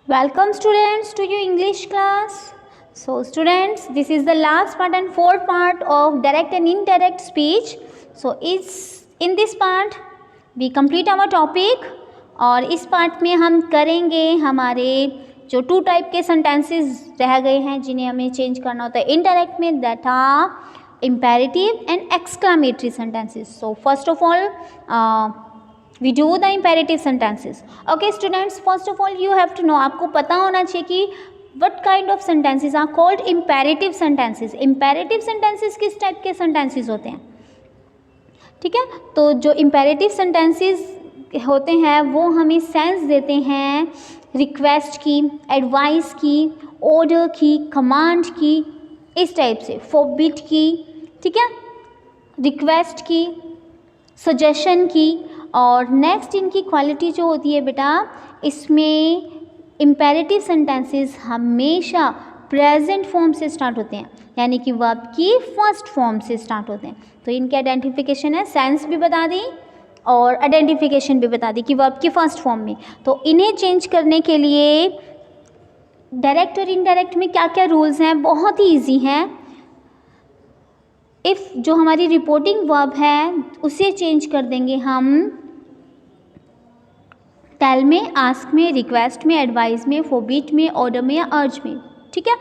Welcome students to your English class. So students, this is the last part and fourth part of direct and indirect speech. So it's in this part we complete our topic और इस part में हम करेंगे हमारे जो to type के sentences रह गए हैं जिन्हें हमें चेंज करना होता है इनडायरेक्ट में, that are imperative and exclamatory sentences. So first of all we do the imperative sentences. Okay students, first of all you have to know, आपको पता होना चाहिए कि what kind of sentences are called imperative sentences. imperative sentences किस type के sentences होते हैं, ठीक है. तो जो imperative sentences होते हैं वो हमें सेंस देते हैं रिक्वेस्ट की, एडवाइस की, ऑर्डर की, कमांड की, इस टाइप से, फॉरबिड की, ठीक है, रिक्वेस्ट की, सजेशन की. और नेक्स्ट इनकी क्वालिटी जो होती है बेटा, इसमें इम्पेरेटिव सेंटेंसेस हमेशा प्रेजेंट फॉर्म से स्टार्ट होते हैं, यानी कि वर्ब की फर्स्ट फॉर्म से स्टार्ट होते हैं. तो इनकी आइडेंटिफिकेशन है, सेंस भी बता दी और आइडेंटिफिकेशन भी बता दी कि वर्ब की फर्स्ट फॉर्म में. तो इन्हें चेंज करने के लिए डायरेक्ट और इनडायरेक्ट में क्या क्या रूल्स हैं, बहुत ही ईजी हैं. इफ़ जो हमारी रिपोर्टिंग वर्ब है उसे चेंज कर देंगे हम टेल में, आस्क में, रिक्वेस्ट में, एडवाइस में, फॉरबिड में, ऑर्डर में या अर्ज में, ठीक है.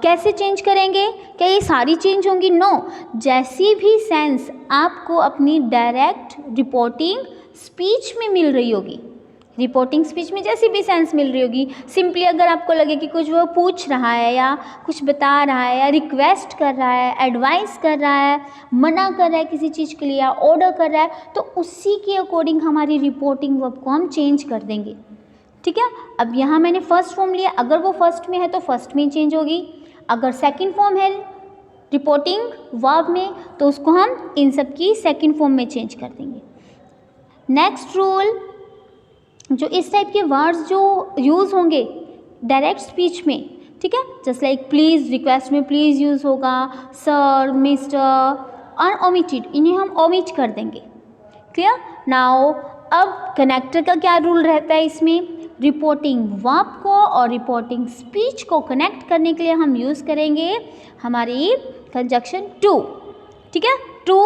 कैसे चेंज करेंगे, क्या ये सारी चेंज होंगी? नो. जैसी भी सेंस आपको अपनी डायरेक्ट रिपोर्टिंग स्पीच में मिल रही होगी, रिपोर्टिंग स्पीच में जैसी भी सेंस मिल रही होगी, सिंपली अगर आपको लगे कि कुछ वो पूछ रहा है या कुछ बता रहा है या रिक्वेस्ट कर रहा है, एडवाइस कर रहा है, मना कर रहा है किसी चीज़ के लिए या ऑर्डर कर रहा है, तो उसी के अकॉर्डिंग हमारी रिपोर्टिंग वर्ब को हम चेंज कर देंगे, ठीक है. अब यहाँ मैंने फर्स्ट फॉर्म लिया, अगर वो फर्स्ट में है तो फर्स्ट में चेंज होगी, अगर सेकेंड फॉर्म है रिपोर्टिंग वर्ब में तो उसको हम इन सब की सेकेंड फॉर्म में चेंज कर देंगे. नेक्स्ट रूल, जो इस टाइप के वर्ड्स जो यूज़ होंगे डायरेक्ट स्पीच में, ठीक है, जस्ट लाइक प्लीज़, रिक्वेस्ट में प्लीज़ यूज़ होगा, सर, मिस्टर और ओमिटेड, इन्हें हम ओमिट कर देंगे. क्लियर. नाउ अब कनेक्टर का क्या रूल रहता है इसमें, रिपोर्टिंग वर्ब को और रिपोर्टिंग स्पीच को कनेक्ट करने के लिए हम यूज़ करेंगे हमारी कंजक्शन टू, ठीक है. टू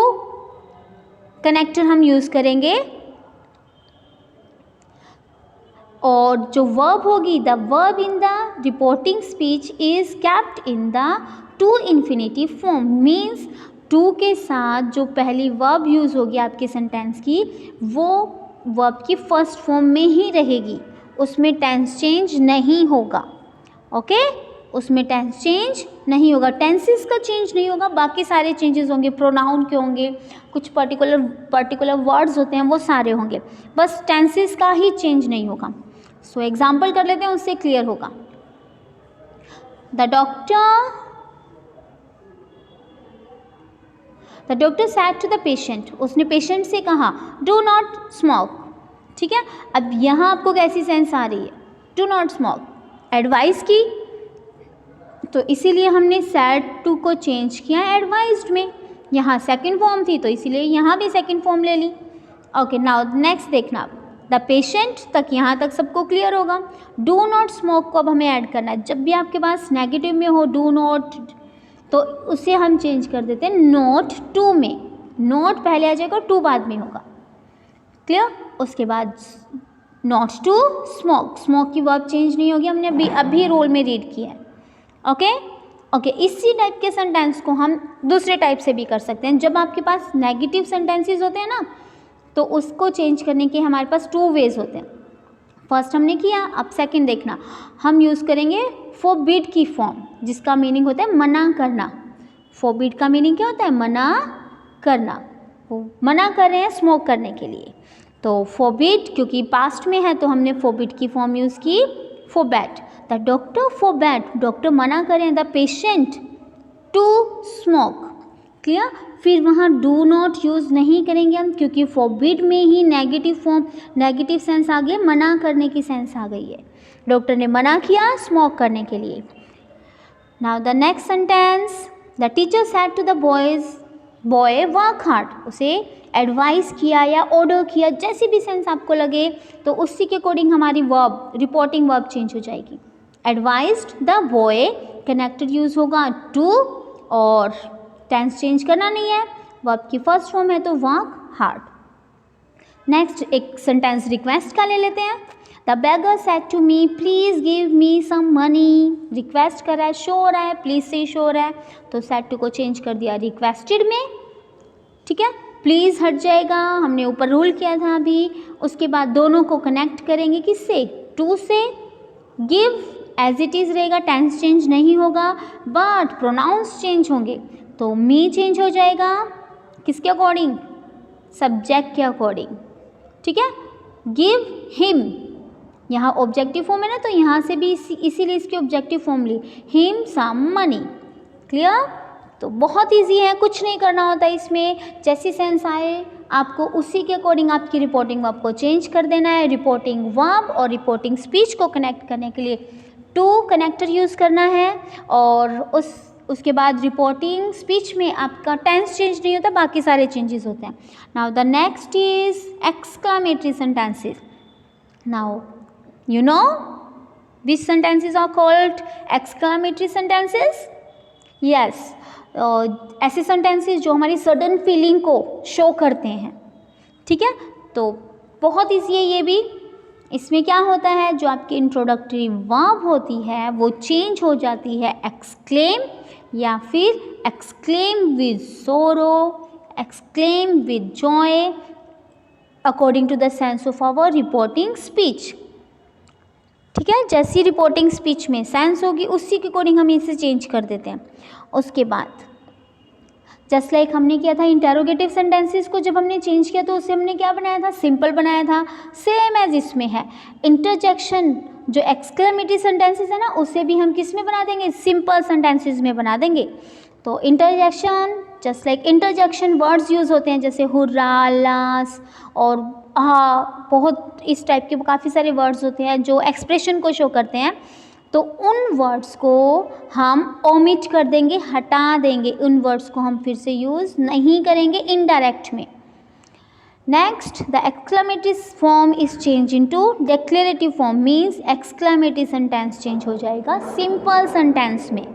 कनेक्टर हम यूज़ करेंगे और जो वर्ब होगी, the verb in the reporting speech is kept in the to infinitive form. Means to के साथ जो पहली वर्ब यूज़ होगी आपके सेंटेंस की, वो वर्ब की फर्स्ट फॉर्म में ही रहेगी, उसमें टेंस चेंज नहीं होगा. ओके, उसमें टेंस चेंज नहीं होगा, टेंसेस का चेंज नहीं होगा, बाकी सारे चेंजेस होंगे, प्रोनाउन के होंगे, कुछ पर्टिकुलर वर्ड्स होते हैं वो सारे होंगे, बस टेंसेस का ही चेंज नहीं होगा. सो एग्जाम्पल कर लेते हैं, उससे क्लियर होगा. The doctor said to the patient, उसने पेशेंट से कहा डू नॉट स्मोक, ठीक है. अब यहाँ आपको कैसी सेंस आ रही है, डू नॉट स्मोक, एडवाइस की, तो इसीलिए हमने सैड टू को चेंज किया एडवाइज्ड में. यहाँ सेकंड फॉर्म थी तो इसीलिए यहाँ भी सेकंड फॉर्म ले ली. ओके, नाउ नेक्स्ट देखना, द पेशेंट तक, यहाँ तक सबको क्लियर होगा. डू नॉट स्मोक को अब हमें ऐड करना है. जब भी आपके पास नेगेटिव में हो डू नॉट, तो उसे हम चेंज कर देते हैं नॉट टू में. नॉट पहले आ जाएगा, टू बाद में होगा. क्लियर. उसके बाद नॉट टू स्मोक, स्मोक की वर्ब चेंज नहीं होगी, हमने अभी रोल में रीड किया है. ओके, इसी टाइप के सेंटेंस को हम दूसरे टाइप से भी कर सकते हैं. जब आपके पास नेगेटिव सेंटेंसेस होते हैं ना, तो उसको चेंज करने के हमारे पास टू वेज होते हैं. फर्स्ट हमने किया, अब सेकंड देखना, हम यूज़ करेंगे फॉरबिड की फॉर्म, जिसका मीनिंग होता है मना करना. फॉरबिड का मीनिंग क्या होता है, मना करना. वो मना कर रहे हैं स्मोक करने के लिए, तो फॉरबिड क्योंकि पास्ट में है तो हमने फॉरबिड की फॉर्म यूज़ की forbade. The doctor forbade, doctor मना करें the patient to smoke. Clear. फिर वहाँ डू नॉट यूज़ नहीं करेंगे हम, क्योंकि फॉरबिड में ही नेगेटिव फॉर्म, नेगेटिव सेंस आ गई, मना करने की सेंस आ गई है. डॉक्टर ने मना किया स्मोक करने के लिए. Now the next sentence, the teacher said to the boy work hard, उसे एडवाइस किया या ऑर्डर किया, जैसी भी सेंस आपको लगे तो उसी के अकॉर्डिंग हमारी वर्ब, रिपोर्टिंग वर्ब चेंज हो जाएगी। Advised the boy, connected use होगा टू और टेंस चेंज करना नहीं है, वर्ब की फर्स्ट फॉर्म है तो वर्क हार्ड। नेक्स्ट एक सेंटेंस रिक्वेस्ट का ले लेते हैं। The beggar said to me please give me some money. Request कर रहा है, शो हो रहा है, प्लीज़ से शो हो रहा है, तो सेड टू को चेंज कर दिया रिक्वेस्टेड में, ठीक है। प्लीज़ हट जाएगा, हमने ऊपर रूल किया था अभी। उसके बाद दोनों को कनेक्ट करेंगे किससे, टू से। गिव एज इट इज़ रहेगा, टेंस चेंज नहीं होगा, बट प्रोनाउंस चेंज होंगे। तो मी चेंज हो जाएगा किसके अकॉर्डिंग, सब्जेक्ट के अकॉर्डिंग, ठीक है। गिव हिम, यहाँ ऑब्जेक्टिव फॉर्म है ना, तो यहाँ से भी इसीलिए इसकी ऑब्जेक्टिव फॉर्म ली, हिम सम मनी। क्लियर। तो बहुत इजी है, कुछ नहीं करना होता इसमें, जैसी सेंस आए आपको उसी के अकॉर्डिंग आपकी रिपोर्टिंग वर्ब को चेंज कर देना है। रिपोर्टिंग वर्ब और रिपोर्टिंग स्पीच को कनेक्ट करने के लिए टू कनेक्टर यूज़ करना है, और उसके बाद रिपोर्टिंग स्पीच में आपका टेंस चेंज नहीं होता, बाकी सारे चेंजेस होते हैं। Now the next is exclamatory sentences. Now you know which sentences are called exclamatory sentences? yes, ऐसे sentences जो हमारी sudden feeling को show करते हैं, ठीक है। तो बहुत ईजी है ये भी। इसमें क्या होता है, जो आपकी इंट्रोडक्टरी वर्ब होती है वो चेंज हो जाती है एक्सक्लेम या फिर exclaim with sorrow, exclaim with joy, according to the sense of our reporting speech, ठीक है। जैसी रिपोर्टिंग स्पीच में सेंस होगी उसी के अकॉर्डिंग हम इसे चेंज कर देते हैं। उसके बाद जस्ट लाइक हमने किया था इंटेरोगेटिव सेंटेंसेस को, जब हमने चेंज किया तो उसे हमने क्या बनाया था, सिंपल बनाया था। सेम एज इसमें है इंटरजेक्शन, जो एक्सक्लेमेटरी सेंटेंसेस है ना उसे भी हम किस में बना देंगे, सिंपल सेंटेंसेस में बना देंगे। तो interjection, just like interjection words use होते हैं जैसे हुर्रा, लास और हाँ, बहुत इस टाइप के काफ़ी सारे वर्ड्स होते हैं जो एक्सप्रेशन को शो करते हैं। तो उन वर्ड्स को हम ओमिट कर देंगे, हटा देंगे, उन वर्ड्स को हम फिर से यूज़ नहीं करेंगे इनडायरेक्ट में। Next, the exclamatory form is change into declarative form, means exclamatory sentence change हो जाएगा सिंपल सेंटेंस में,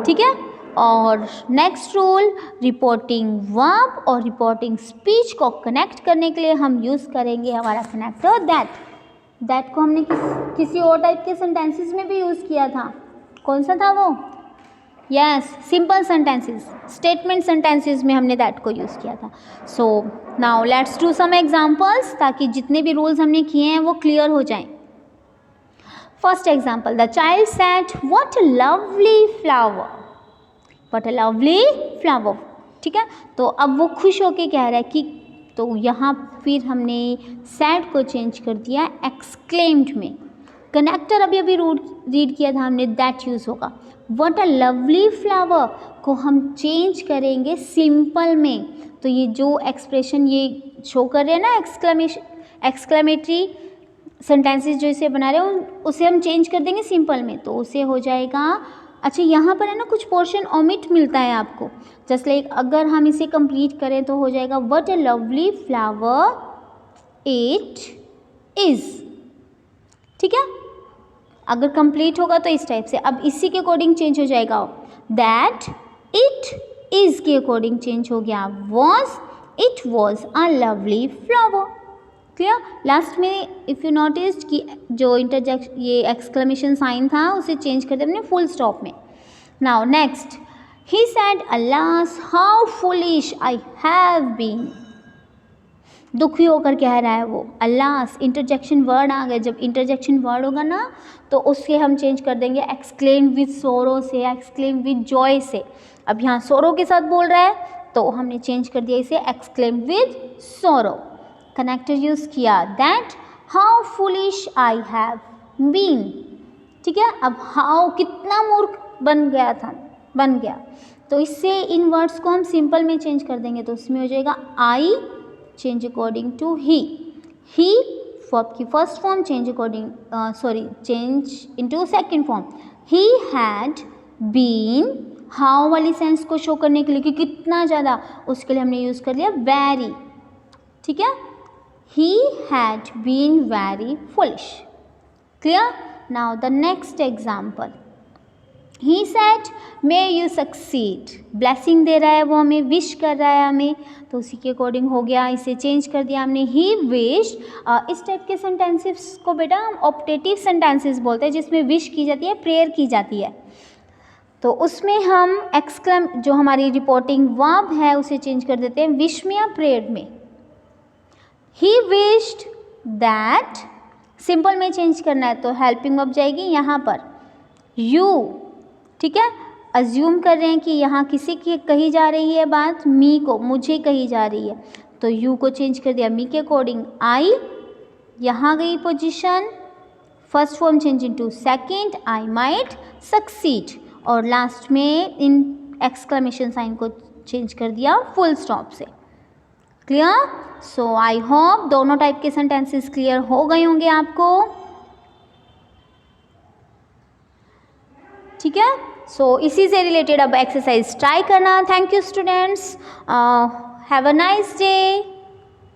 ठीक है। और नेक्स्ट रूल, रिपोर्टिंग वर्ब और रिपोर्टिंग स्पीच को कनेक्ट करने के लिए हम यूज़ करेंगे हमारा कनेक्टर दैट। दैट को हमने किसी और टाइप के सेंटेंसेस में भी यूज़ किया था, कौन सा था वो, yes, simple sentences, statement sentences में हमने दैट को यूज़ किया था। So now let's do some examples, ताकि जितने भी रूल्स हमने किए हैं वो क्लियर हो जाएं। First example, the child said what a lovely flower, what a lovely flower, ठीक है। तो अब वो खुश होके कह रहा है कि, तो यहाँ फिर हमने सैड को चेंज कर दिया एक्सक्लेम्ड में। कनेक्टर अभी रीड किया था हमने, दैट यूज़ होगा। व्हाट अ लवली फ्लावर को हम चेंज करेंगे सिंपल में। तो ये जो एक्सप्रेशन ये शो कर रहे हैं ना एक्सक्लेमेटरी सेंटेंसेस जो इसे बना रहे हैं, उसे हम चेंज कर देंगे सिंपल में, तो उसे हो जाएगा, अच्छा यहाँ पर है ना कुछ पोर्शन ओमिट मिलता है आपको, जस्ट लाइक अगर हम इसे कंप्लीट करें तो हो जाएगा what a lovely flower it is, ठीक है। अगर कंप्लीट होगा तो इस टाइप से, अब इसी के अकॉर्डिंग चेंज हो जाएगा, दैट इट इज़ के अकॉर्डिंग चेंज हो गया was, it was a lovely flower. Clear. Last में इफ़ यू नोटिस कि जो इंटरजेक्शन ये एक्सक्लेमेशन साइन था उसे चेंज कर दिया हमने फुल स्टॉप में। Now next, he said alas how foolish I have been, दुखी होकर कह रहा है वो, अलास इंटरजेक्शन वर्ड आ गया। जब इंटरजेक्शन वर्ड होगा ना तो उसके हम चेंज कर देंगे एक्सक्लेम विद सोरो से एक्सक्लेम विद जॉय से। अब यहाँ सोरो के साथ बोल रहा है तो हमने चेंज कर दिया इसे exclaim with sorrow, connector use किया that how foolish I have been, ठीक है। अब हाउ कितना मूर्ख बन गया, तो इससे इन वर्ड्स को हम सिंपल में चेंज कर देंगे, तो उसमें हो जाएगा आई चेंज अकॉर्डिंग टू ही वर्ब की first form change into second form, he had been, how वाली सेंस को शो करने के लिए कि कितना ज़्यादा, उसके लिए हमने यूज़ कर लिया वेरी, ठीक है, he had been very foolish. Clear? Now the next example. He said may you succeed. Blessing दे रहा है वो हमें, विश कर रहा है हमें, तो उसी के अकॉर्डिंग हो गया, इसे चेंज कर दिया हमने he wished। इस टाइप के सेंटेंसेस को बेटा हम ऑप्टेटिव सेंटेंसेस बोलते हैं, जिसमें विश की जाती है, प्रेयर की जाती है। तो उसमें हम एक्सक्लेम, जो हमारी रिपोर्टिंग वर्ब है उसे चेंज कर देते हैं विश में या प्रेयर में। he wished that, सिंपल में चेंज करना है तो हेल्पिंग वर्ब जाएगी यहाँ पर you, ठीक है। अज्यूम कर रहे हैं कि यहाँ किसी की कही जा रही है बात, मी को, मुझे कही जा रही है, तो यू को चेंज कर दिया मी के अकॉर्डिंग। आई, यहाँ गई position, first form change into second, I might succeed, और लास्ट में इन एक्सक्लेमेशन साइन को चेंज कर दिया फुल स्टॉप से। क्लियर? सो आई होप दोनों टाइप के सेंटेंसेस क्लियर हो गए होंगे आपको, ठीक है। सो इसी से रिलेटेड अब एक्सरसाइज ट्राई करना। Thank you students, have a nice day.